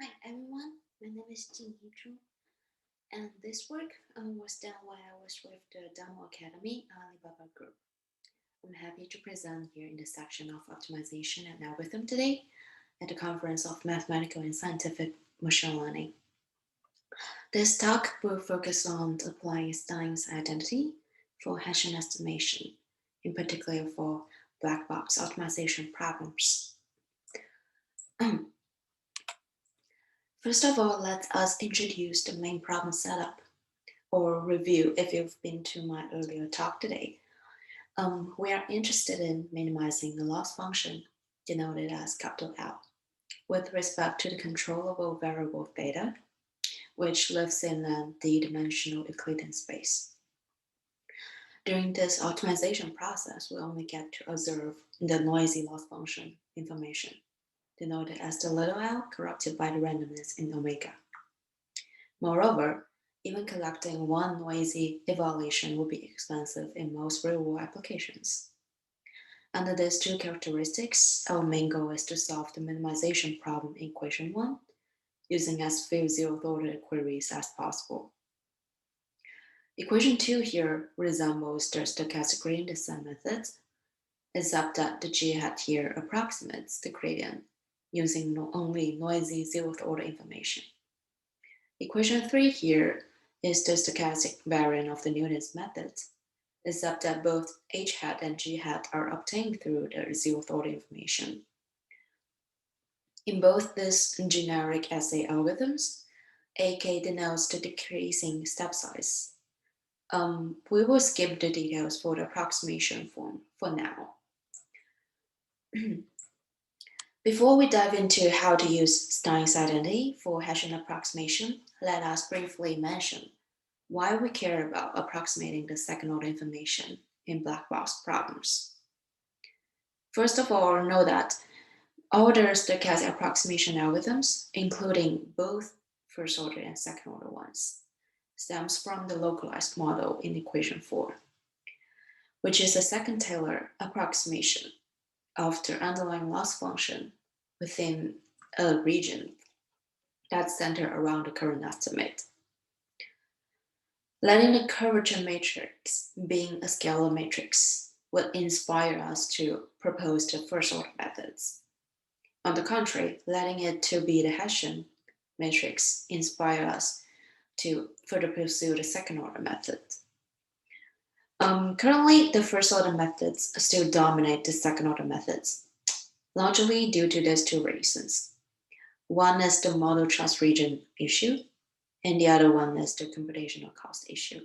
Hi everyone, my name is Jingyi, and this work was done while I was with the Demo Academy Alibaba group. I'm happy to present here in the section of optimization and algorithm today at the Conference of Mathematical and Scientific Machine Learning. This talk will focus on applying Stein's identity for Hessian estimation, in particular for black box optimization problems. First of all, let us introduce the main problem setup or review if you've been to my earlier talk today. We are interested in minimizing the loss function, denoted as capital L, with respect to the controllable variable theta, which lives in a d-dimensional Euclidean space. During this optimization process, we only get to observe the noisy loss function information, denoted as the little l corrupted by the randomness in omega. Moreover, even collecting one noisy evaluation would be expensive in most real-world applications. Under these two characteristics, our main goal is to solve the minimization problem in equation 1 using as few zeroth-order queries as possible. Equation 2 here resembles the stochastic gradient descent method, except that the g-hat here approximates the gradient using only noisy zeroth-order information. Equation 3 here is the stochastic variant of the Newton's method, except that both h-hat and g-hat are obtained through the zeroth order information. In both these generic assay algorithms, AK denotes the decreasing step size. We will skip the details for the approximation form for now. Before we dive into how to use Stein's identity for Hessian approximation, let us briefly mention why we care about approximating the second-order information in black box problems. First of all, know that all the stochastic approximation algorithms, including both first-order and second-order ones, stems from the localized model in equation 4, which is a second Taylor approximation of the underlying loss function within a region that's centered around the current estimate. Letting the curvature matrix being a scalar matrix would inspire us to propose the first-order methods. On the contrary, letting it to be the Hessian matrix inspire us to further pursue the second-order method. Currently, the first-order methods still dominate the second-order methods, largely due to these two reasons. One is the model trust region issue, and the other one is the computational cost issue.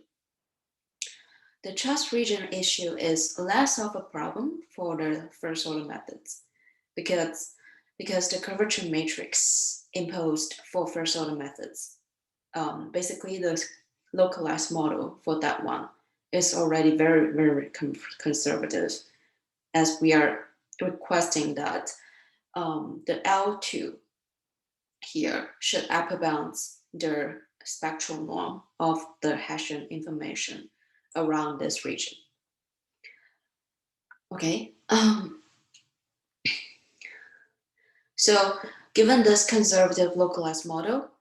The trust region issue is less of a problem for the first-order methods because the curvature matrix imposed for first-order methods, basically the localized model for that one is already very, very conservative, as we are requesting that the L2 here should upper bounds the spectral norm of the Hessian information around this region. Okay, so given this conservative localized model,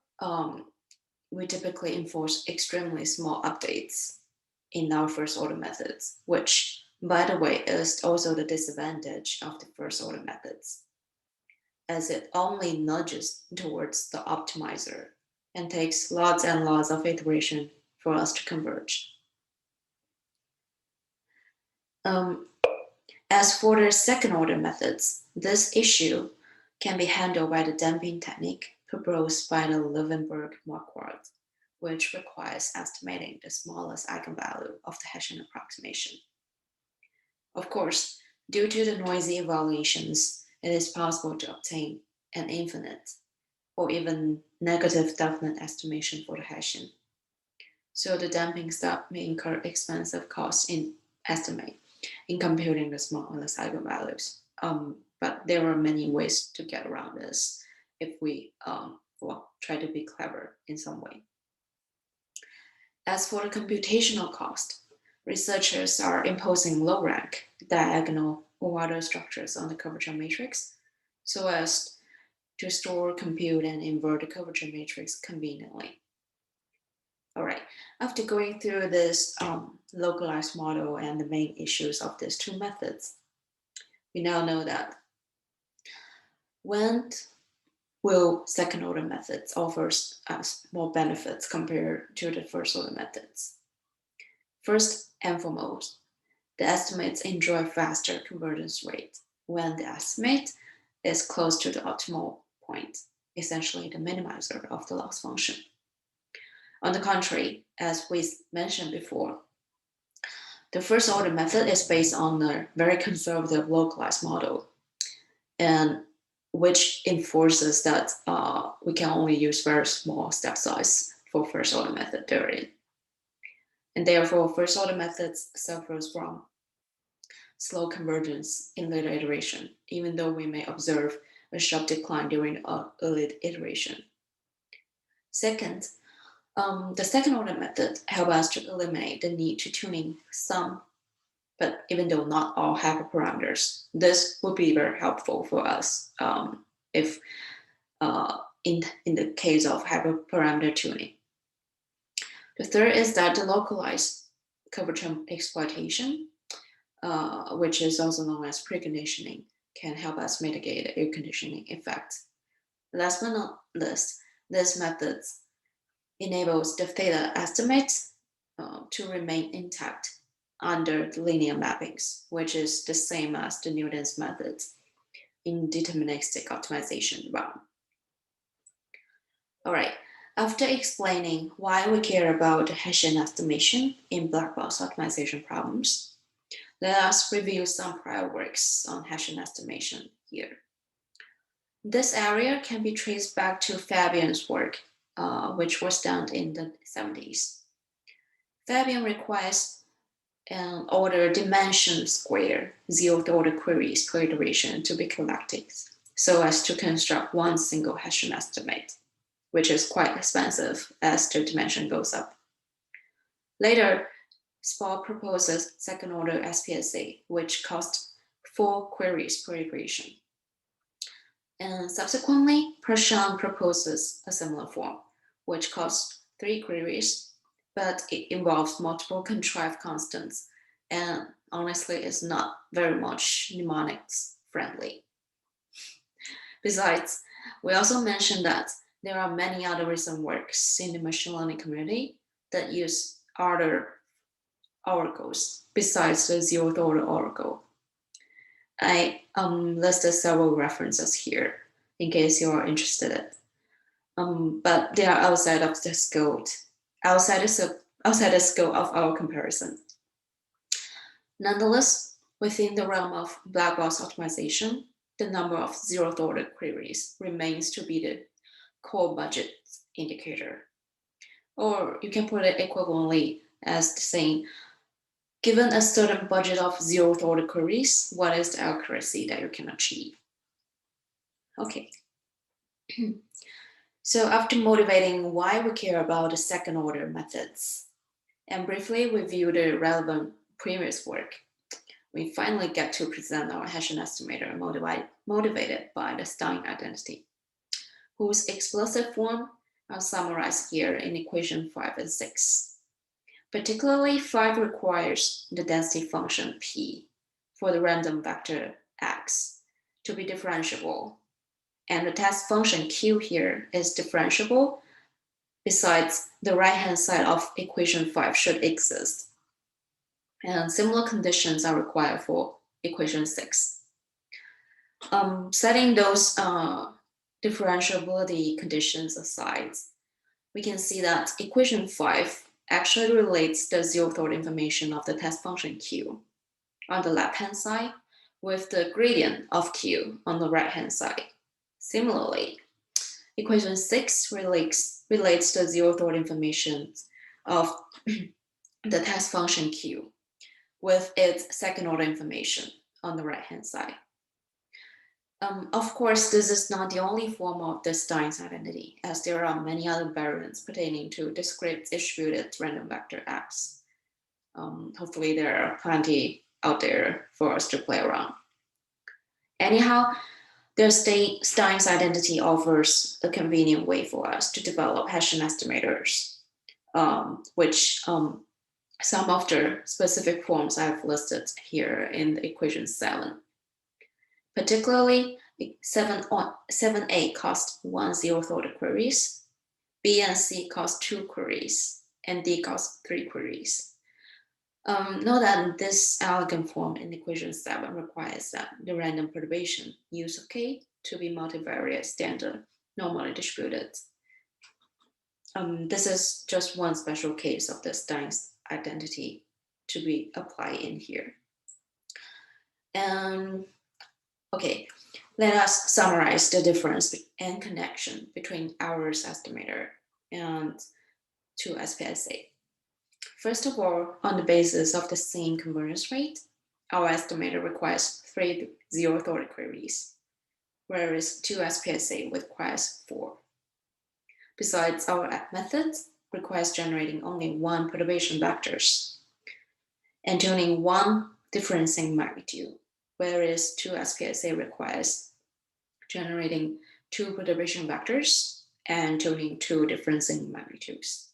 we typically enforce extremely small updates in our first order methods, which, by the way, is also the disadvantage of the first order methods, as it only nudges towards the optimizer and takes lots and lots of iteration for us to converge. As for the second order methods, this issue can be handled by the damping technique proposed by the Leeuwenberg-Marquardt, which requires estimating the smallest eigenvalue of the Hessian approximation. Of course, due to the noisy evaluations, it is possible to obtain an infinite or even negative definite estimation for the Hessian. So the damping step may incur expensive costs in estimate in computing the smallest eigenvalues. But there are many ways to get around this if we try to be clever in some way. As for the computational cost, researchers are imposing low-rank, diagonal, or other structures on the curvature matrix so as to store, compute, and invert the curvature matrix conveniently. All right, after going through this localized model and the main issues of these two methods, we now know that when will second order methods offer us more benefits compared to the first order methods. First and foremost, the estimates enjoy faster convergence rate when the estimate is close to the optimal point, essentially the minimizer of the loss function. On the contrary, as we mentioned before, the first order method is based on a very conservative localized model, and which enforces that we can only use very small step size for first order method theory. And therefore, first order methods suffers from slow convergence in later iteration, even though we may observe a sharp decline during early iteration. Second, the second order method helps us to eliminate the need to tuning some, but even though not all hyperparameters. This would be very helpful for us if in the case of hyperparameter tuning. The third is that the localized curvature exploitation, which is also known as preconditioning, can help us mitigate the air conditioning effect. Last but not least, this method enables the theta estimates to remain intact under the linear mappings, which is the same as the Newton's methods in deterministic optimization realm. All right, after explaining why we care about the Hessian estimation in black box optimization problems, let us review some prior works on Hessian estimation here. This area can be traced back to Fabian's work, which was done in the 70s. Fabian requires an order dimension square zeroth order queries per iteration to be collected so as to construct one single Hessian estimate, which is quite expensive as the dimension goes up. Later, Spall proposes second order SPSA, which costs 4 queries per iteration. And subsequently, Prashant proposes a similar form, which costs 3 queries, but it involves multiple contrived constants, and honestly is not very much mnemonics friendly. Besides, we also mentioned that there are many other recent works in the machine learning community that use other oracles besides the zeroth order oracle. I listed several references here in case you are interested. But they are outside of the scope, outside the scope of our comparison. Nonetheless, within the realm of black box optimization, the number of zeroth order queries remains to be the core budget indicator. Or you can put it equivalently as saying, given a certain budget of zeroth order queries, what is the accuracy that you can achieve? Okay. So after motivating why we care about the second order methods and briefly review the relevant previous work, we finally get to present our Hessian estimator motivated by the Stein identity, whose explicit form are summarized here in equation 5 and 6. Particularly, 5 requires the density function P for the random vector X to be differentiable. And the test function Q here is differentiable. Besides, the right-hand side of equation 5 should exist. And similar conditions are required for equation 6. Setting those differentiability conditions aside, we can see that equation 5 actually relates the zeroth order information of the test function Q on the left-hand side with the gradient of Q on the right-hand side. Similarly, equation 6 relates the zeroth order information of the test function Q with its second order information on the right-hand side. Of course, this is not the only form of the Steins identity, as there are many other variants pertaining to discrete distributed random vector X. Hopefully there are plenty out there for us to play around. Anyhow, The Steins identity offers a convenient way for us to develop Hessian estimators, which some of the specific forms I've listed here in the equation 7. Particularly, 7a cost 1 zeroth-order queries, B and C cost 2 queries, and D cost 3 queries. Note that this elegant form in equation 7 requires that the random perturbation use of K to be multivariate standard normally distributed. This is just one special case of the Stein's identity to be applied in here. Okay, let us summarize the difference and connection between our estimator and 2-SPSA. First of all, on the basis of the same convergence rate, our estimator requires 3 zeroth-order queries, whereas 2-SPSA requires 4. Besides, our method requires generating only 1 perturbation vectors and tuning 1 differencing magnitude, whereas 2-SPSA requires generating 2 perturbation vectors and tuning 2 differencing magnitudes.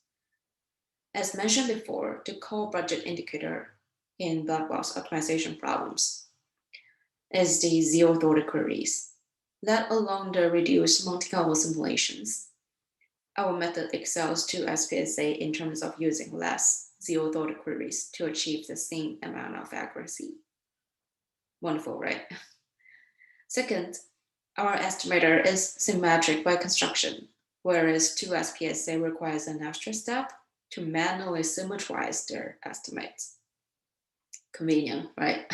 As mentioned before, the core budget indicator in black box optimization problems is the zeroth-order queries, let alone the reduced Monte Carlo simulations. Our method excels 2-SPSA in terms of using less zeroth-order queries to achieve the same amount of accuracy. Wonderful, right? Second, our estimator is symmetric by construction, whereas 2-SPSA requires an extra step to manually symmetrize their estimates. Convenient, right?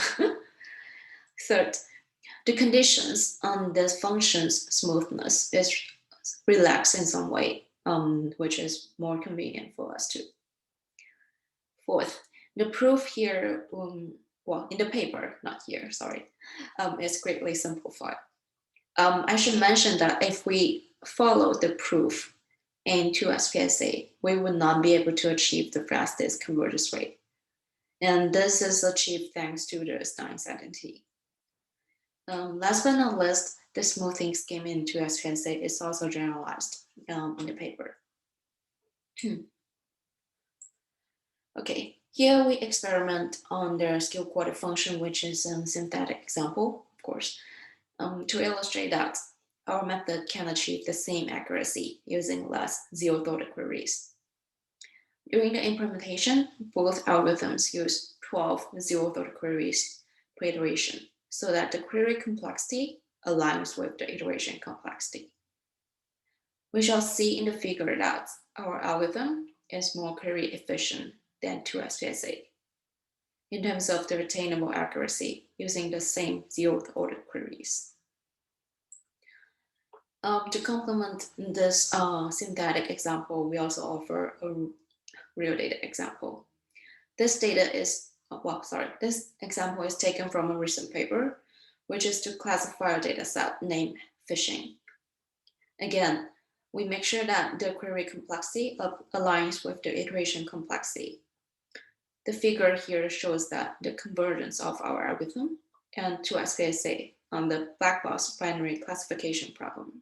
Third, the conditions on the function's smoothness is relaxed in some way, which is more convenient for us too. Fourth, the proof here, well, in the paper, not here, sorry, is greatly simplified. I should mention that if we follow the proof in 2-SPSA, we would not be able to achieve the fastest convergence rate. And this is achieved thanks to the Steins identity. Last but not least, the smoothing scheme in 2-SPSA is also generalized in the paper. Okay, here we experiment on the scale quarter function, which is a synthetic example, of course, to illustrate that our method can achieve the same accuracy using less zeroth-order queries. During the implementation, both algorithms use 12 zeroth-order queries per iteration so that the query complexity aligns with the iteration complexity. We shall see in the figure that our algorithm is more query efficient than 2-SPSA in terms of the retainable accuracy using the same zeroth-order queries. To complement this synthetic example, we also offer a real data example. This example is taken from a recent paper, which is to classify a data set named phishing. Again, we make sure that the query complexity aligns with the iteration complexity. The figure here shows that the convergence of our algorithm and 2-SPSA on the black box binary classification problem.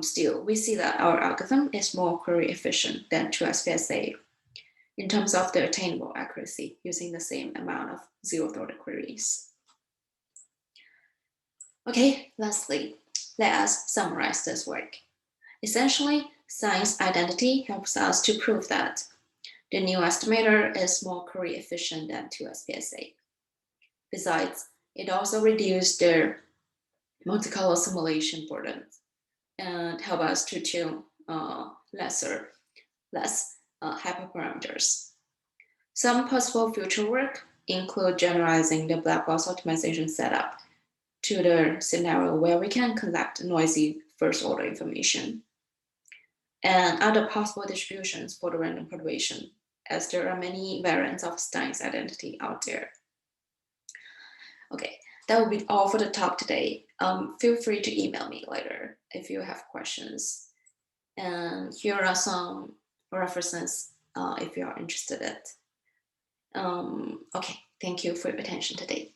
Still, we see that our algorithm is more query efficient than 2-SPSA in terms of the attainable accuracy using the same amount of zeroth-order queries. Okay, lastly, let us summarize this work. Essentially, Steins identity helps us to prove that the new estimator is more query efficient than 2-SPSA. Besides, it also reduced their Monte Carlo simulation burden and help us to tune less hyperparameters. Some possible future work include generalizing the black box optimization setup to the scenario where we can collect noisy first order information and other possible distributions for the random perturbation, as there are many variants of Stein's identity out there. Okay, that will be all for the talk today. Feel free to email me later if you have questions. And here are some references if you are interested in it. Okay, thank you for your attention today.